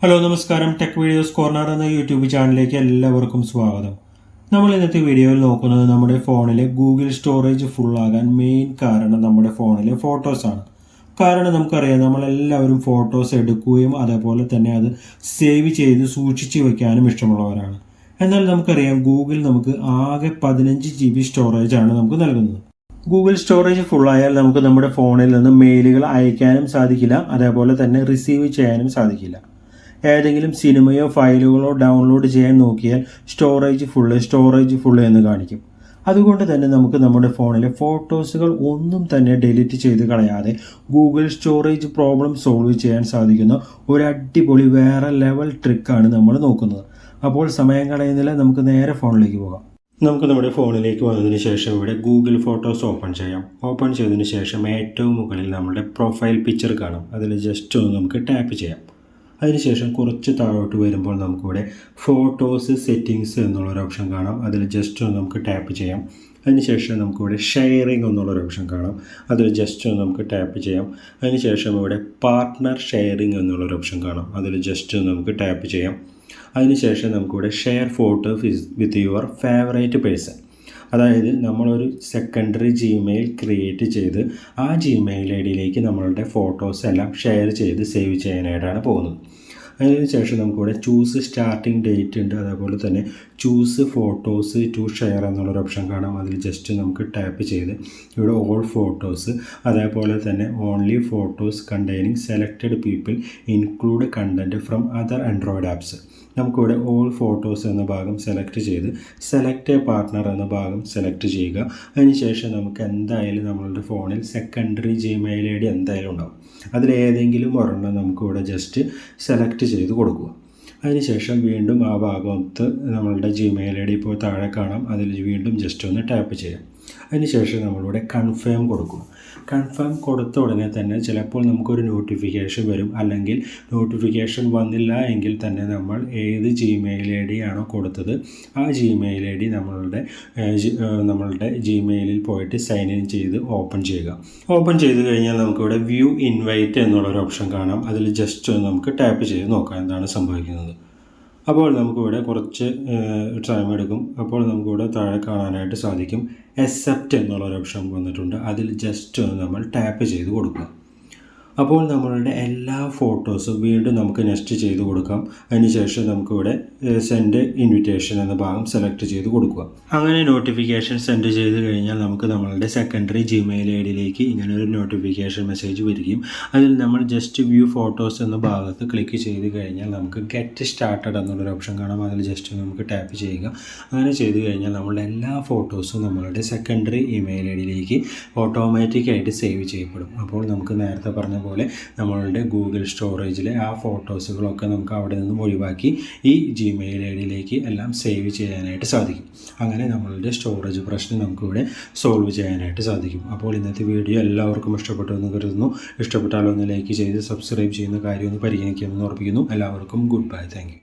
Hello നമസ്കാരം. Tech videos corner എന്ന YouTube ചാനലിലേക്ക് എല്ലാവർക്കും സ്വാഗതം. നമ്മൾ ഇന്നത്തെ വീഡിയോയിൽ നോക്കുന്നത് നമ്മുടെ ഫോണിലെ ഗൂഗിൾ സ്റ്റോറേജ് ഫുള്ളാകാൻ മെയിൻ കാരണം നമ്മുടെ ഫോണിലെ ഫോട്ടോസാണ്. കാരണം നമുക്കറിയാം, നമ്മളെല്ലാവരും ഫോട്ടോസ് എടുക്കുകയും അതേപോലെ തന്നെ അത് സേവ് ചെയ്ത് സൂക്ഷിച്ച് വയ്ക്കാനും ഇഷ്ടമുള്ളവരാണ്. എന്നാൽ നമുക്കറിയാം, ഗൂഗിൾ നമുക്ക് ആകെ 15 GB സ്റ്റോറേജാണ് നമുക്ക് നൽകുന്നത്. ഗൂഗിൾ സ്റ്റോറേജ് ഫുള്ളായാൽ നമുക്ക് നമ്മുടെ ഫോണിൽ നിന്ന് മെയിലുകൾ അയക്കാനും സാധിക്കില്ല, അതേപോലെ തന്നെ റിസീവ് ചെയ്യാനും സാധിക്കില്ല. ഏതെങ്കിലും സിനിമയോ ഫയലുകളോ ഡൗൺലോഡ് ചെയ്യാൻ നോക്കിയാൽ സ്റ്റോറേജ് ഫുള്ള് എന്ന് കാണിക്കും. അതുകൊണ്ട് തന്നെ നമുക്ക് നമ്മുടെ ഫോണിലെ ഫോട്ടോസുകൾ ഒന്നും തന്നെ ഡിലീറ്റ് ചെയ്ത് കളയാതെ ഗൂഗിൾ സ്റ്റോറേജ് പ്രോബ്ലം സോൾവ് ചെയ്യാൻ സാധിക്കുന്ന ഒരു അടിപൊളി വേറെ ലെവൽ ട്രിക്കാണ് നമ്മൾ നോക്കുന്നത്. അപ്പോൾ സമയം കളയുന്നില്ല, നമുക്ക് നേരെ ഫോണിലേക്ക് പോകാം. നമുക്ക് നമ്മുടെ ഫോണിലേക്ക് വന്നതിന് ശേഷം ഇവിടെ ഗൂഗിൾ ഫോട്ടോസ് ഓപ്പൺ ചെയ്യാം. ഓപ്പൺ ചെയ്തതിന് ശേഷം ഏറ്റവും മുകളിൽ നമ്മുടെ പ്രൊഫൈൽ പിക്ചർ കാണാം. അതിൽ ജസ്റ്റ് ഒന്ന് നമുക്ക് ടാപ്പ് ചെയ്യാം. അതിനുശേഷം കുറച്ച് താഴോട്ട് വരുമ്പോൾ നമുക്കിവിടെ ഫോട്ടോസ് സെറ്റിങ്സ് എന്നുള്ളൊരു ഓപ്ഷൻ കാണാം. അതിൽ ജസ്റ്റ് ഒന്ന് നമുക്ക് ടാപ്പ് ചെയ്യാം. അതിനുശേഷം നമുക്കിവിടെ ഷെയറിംഗ് എന്നുള്ളൊരു ഓപ്ഷൻ കാണാം. അതിൽ ജസ്റ്റ് ഒന്ന് നമുക്ക് ടാപ്പ് ചെയ്യാം. അതിനുശേഷം ഇവിടെ പാർട്ട്ണർ ഷെയറിംഗ് എന്നുള്ളൊരു ഓപ്ഷൻ കാണാം. അതിൽ ജസ്റ്റ് ഒന്ന് നമുക്ക് ടാപ്പ് ചെയ്യാം. അതിനുശേഷം നമുക്കിവിടെ share photo with your favourite person, അതായത് നമ്മളൊരു സെക്കൻഡറി ജിമെയിൽ ക്രിയേറ്റ് ചെയ്ത് ആ ജിമെയിൽ ഐ ഡിയിലേക്ക് നമ്മളുടെ ഫോട്ടോസ് എല്ലാം ഷെയർ ചെയ്ത് സേവ് ചെയ്യാനായിട്ടാണ് പോകുന്നത്. അതിനുശേഷം നമുക്കിവിടെ ചൂസ് സ്റ്റാർട്ടിംഗ് ഡേറ്റ് ഉണ്ട്. അതേപോലെ തന്നെ ചൂസ് ഫോട്ടോസ് ടു ഷെയർ എന്നുള്ളൊരു ഓപ്ഷൻ കാണാം. അതിൽ ജസ്റ്റ് നമുക്ക് ടാപ്പ് ചെയ്ത് ഇവിടെ ഓൾ ഫോട്ടോസ്, അതേപോലെ തന്നെ only photos containing selected people include content from other Android apps, നമുക്കിവിടെ ഓൾ ഫോട്ടോസ് എന്ന ഭാഗം സെലക്ട് ചെയ്ത് സെലക്ട് എ പാർട്ട്ണർ എന്ന ഭാഗം സെലക്ട് ചെയ്യുക. അതിനുശേഷം നമുക്ക് എന്തായാലും നമ്മളുടെ ഫോണിൽ സെക്കൻഡറി ജിമെയിൽ ഐ ഡി എന്തായാലും ഉണ്ടാവും. അതിലേതെങ്കിലും ഒരെണ്ണം നമുക്കിവിടെ ജസ്റ്റ് സെലക്ട് ചെയ്ത് കൊടുക്കുക. അതിനുശേഷം വീണ്ടും ആ ഭാഗത്ത് നമ്മളുടെ ജിമെയിൽ ഐ ഡി ഇപ്പോൾ താഴെ കാണാം. അതിൽ വീണ്ടും ജസ്റ്റ് ഒന്ന് ടാപ്പ് ചെയ്യാം. അതിനുശേഷം നമ്മളിവിടെ കൺഫേം കൊടുക്കുക. കൺഫേം കൊടുത്ത ഉടനെ തന്നെ ചിലപ്പോൾ നമുക്കൊരു നോട്ടിഫിക്കേഷൻ വരും, അല്ലെങ്കിൽ നോട്ടിഫിക്കേഷൻ വന്നില്ല എങ്കിൽ തന്നെ നമ്മൾ ഏത് ജിമെയിൽ ഐ ഡി ആണോ കൊടുത്തത് ആ ജിമെയിൽ ഐ ഡി നമ്മളുടെ ജിമെയിലിൽ പോയിട്ട് സൈൻ ഇൻ ചെയ്ത് ഓപ്പൺ ചെയ്യുക. ഓപ്പൺ ചെയ്ത് കഴിഞ്ഞാൽ നമുക്കിവിടെ വ്യൂ ഇൻവൈറ്റ് എന്നുള്ളൊരു ഓപ്ഷൻ കാണാം. അതിൽ ജസ്റ്റ് നമുക്ക് ടാപ്പ് ചെയ്ത് നോക്കാം എന്താണ് സംഭവിക്കുന്നത്. അപ്പോൾ നമുക്കിവിടെ കുറച്ച് ടൈം എടുക്കും. അപ്പോൾ നമുക്കിവിടെ താഴെ കാണാനായിട്ട് സാധിക്കും അക്സെപ്റ്റ് എന്നുള്ളൊരു ഓപ്ഷൻ വന്നിട്ടുണ്ട്. അതിൽ ജസ്റ്റ് നമ്മൾ ടാപ്പ് ചെയ്ത് കൊടുക്കുക. അപ്പോൾ നമ്മളുടെ എല്ലാ ഫോട്ടോസും വീണ്ടും നമുക്ക് നെക്സ്റ്റ് ചെയ്ത് കൊടുക്കാം. അതിനുശേഷം നമുക്കിവിടെ സെൻഡ് ഇൻവിറ്റേഷൻ എന്ന ഭാഗം സെലക്ട് ചെയ്ത് കൊടുക്കുക. അങ്ങനെ നോട്ടിഫിക്കേഷൻ സെൻഡ് ചെയ്ത് കഴിഞ്ഞാൽ നമുക്ക് നമ്മളുടെ സെക്കൻഡറി ജിമെയിൽ ഐ ഡിയിലേക്ക് ഇങ്ങനെ ഒരു നോട്ടിഫിക്കേഷൻ മെസ്സേജ് വരികയും അതിൽ നമ്മൾ ജസ്റ്റ് വ്യൂ ഫോട്ടോസ് എന്ന ഭാഗത്ത് ക്ലിക്ക് ചെയ്ത് കഴിഞ്ഞാൽ നമുക്ക് ഗെറ്റ് സ്റ്റാർട്ടഡ് എന്നുള്ളൊരു ഓപ്ഷൻ കാണാം. അതിൽ ജസ്റ്റ് നമുക്ക് ടാപ്പ് ചെയ്യുക. അങ്ങനെ ചെയ്ത് കഴിഞ്ഞാൽ നമ്മളുടെ എല്ലാ ഫോട്ടോസും നമ്മളുടെ സെക്കൻഡറി ഇമെയിൽ ഐ ഡിയിലേക്ക് ഓട്ടോമാറ്റിക്കായിട്ട് സേവ് ചെയ്യപ്പെടും. അപ്പോൾ നമുക്ക് നേരത്തെ പറഞ്ഞ പോലെ നമ്മളുടെ ഗൂഗിൾ സ്റ്റോറേജിലെ ആ ഫോട്ടോസുകളൊക്കെ നമുക്ക് അവിടെ നിന്നും ഒഴിവാക്കി ഈ ജിമെയിൽ ഐ ഡിയിലേക്ക് എല്ലാം സേവ് ചെയ്യാനായിട്ട് സാധിക്കും. അങ്ങനെ നമ്മളുടെ സ്റ്റോറേജ് പ്രശ്നം നമുക്കിവിടെ സോൾവ് ചെയ്യാനായിട്ട് സാധിക്കും. അപ്പോൾ ഇന്നത്തെ വീഡിയോ എല്ലാവർക്കും ഇഷ്ടപ്പെട്ടു എന്ന് കരുതുന്നു. ഇഷ്ടപ്പെട്ടാൽ ഒന്ന് ലൈക്ക് ചെയ്ത് സബ്സ്ക്രൈബ് ചെയ്യുന്ന കാര്യം ഒന്ന് പരിഗണിക്കാമെന്ന് ഉറപ്പിക്കുന്നു. എല്ലാവർക്കും ഗുഡ് ബൈ. Thank you.